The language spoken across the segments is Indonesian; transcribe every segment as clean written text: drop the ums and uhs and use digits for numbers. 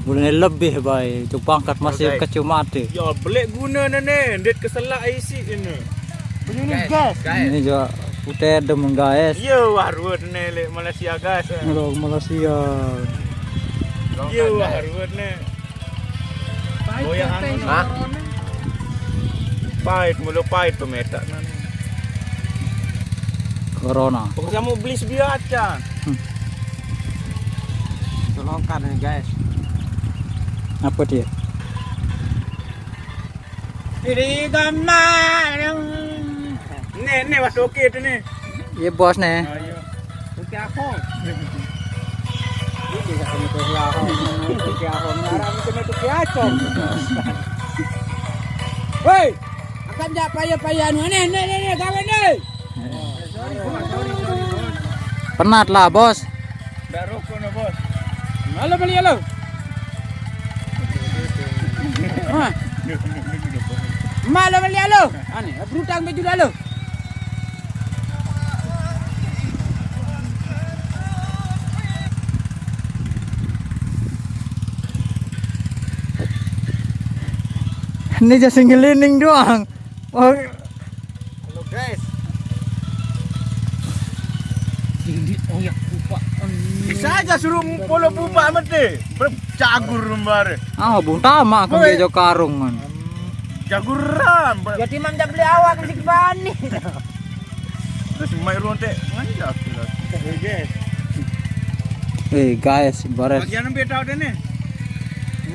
Boleh lebih baik. Cuk pangkat masih kecil mati. Ya, belek guna nene, det keselak isi ini. Ini gas. Ini juga putih dem guys. Ya, warut ne lek Malaysia gas. Kalau Malaysia. Ya, warut ne. Goyang anu. Hah? Pahit, mulu pahit pemetak nane. Corona. Pokoknya mau beli sebiaca. Tolongkan nih guys. Apa dia? Ini gambar. Nih waktu oke itu nih. Iya bos nih. Ayo. Oke aku. Ini bisa kami tuh aku. Oke aku. Ngarang itu ke acong. Woi, akan jak payah-payah nih kawan nih. Penat lah bos. Dak rokok no bos. Halo beli halo. Malam beli halo. Ani, berutang baju halo. Ini just ngelining doang. Oh, Halo guys. Oh ya, lupa. Bisa aja suruh polo bupa mati. Cagur lembar. ah bung tamak kan dia karung kan. Jaguran. Ya timam dah beli awak mesti bani. Terus mai ruang teh ngajak jelas. Guys. Guys, baret. Bagian ambil tahu deh nih.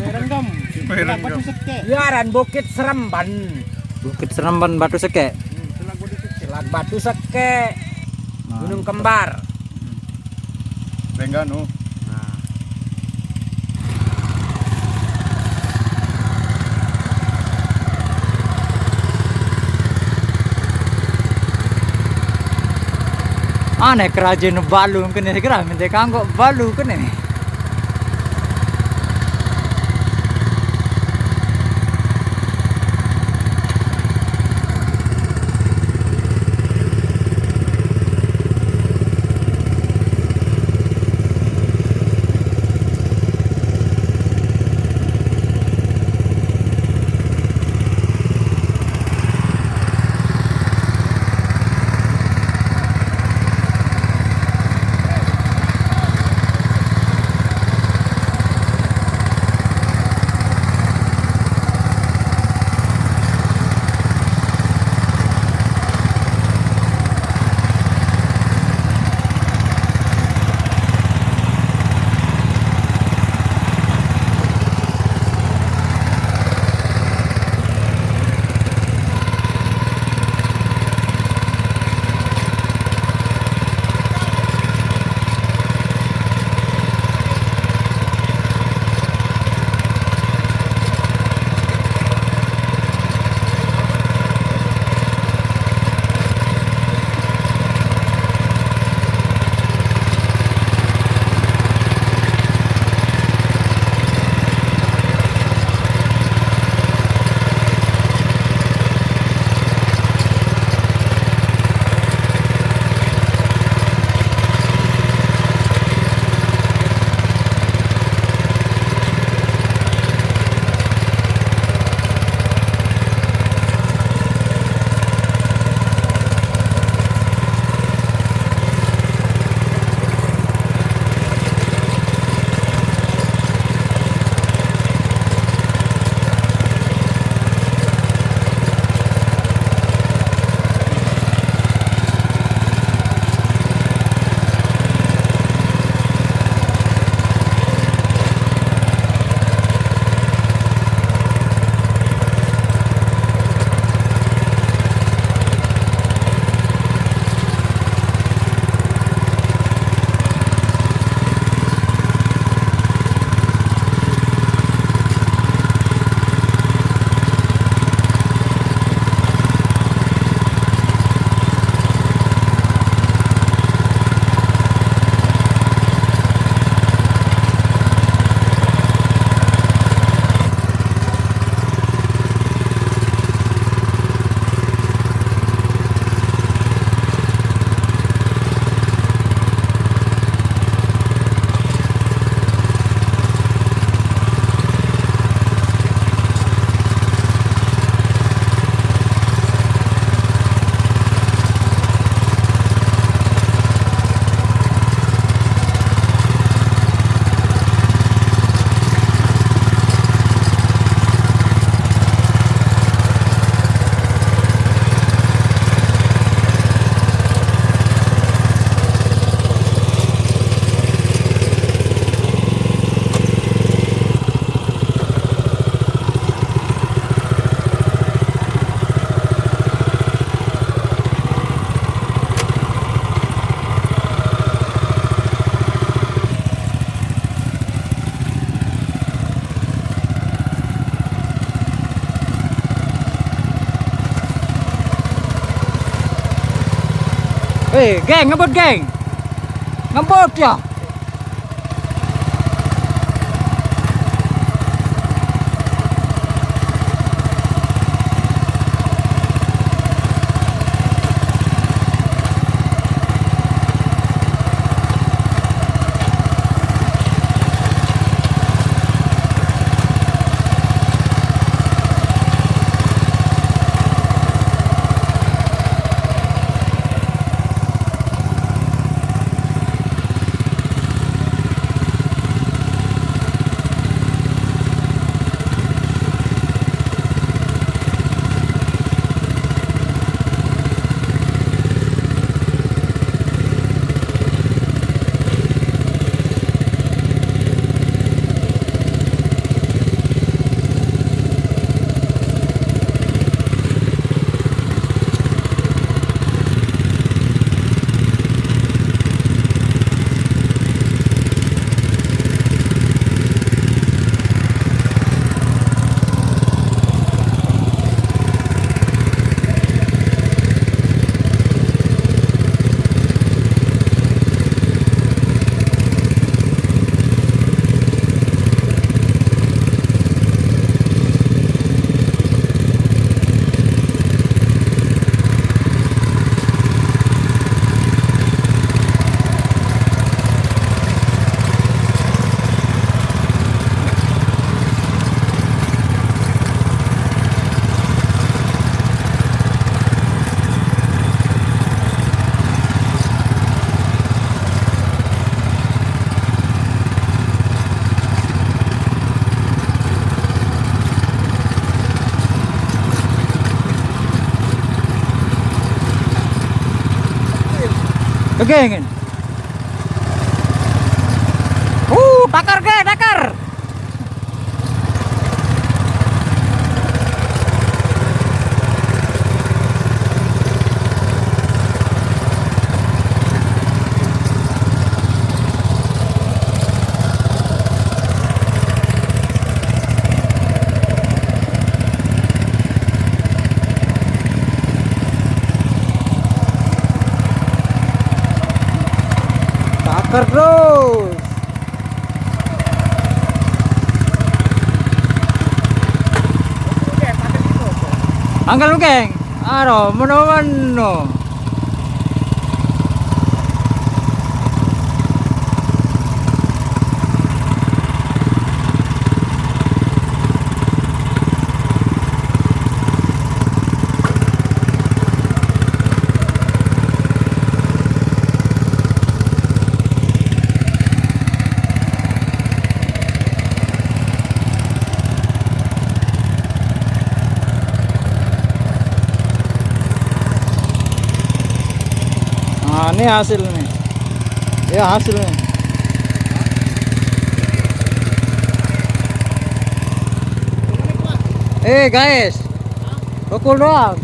Rendam. Merendam. Liaran Bukit Seremban. Bukit Seremban Batu Seke. Selat Batu Seke. Gunung Kembar. Rengganu. Aneh kerajaan balu kene segera minta kanggo balu kene. Geng, ngebut geng. Ngebut ya. Geng. Takar ke, takar. Takar terus. Anggal geng. Aro, mano. Nah, ini hasil nih. Ya hasilnya. Guys, pukul doang.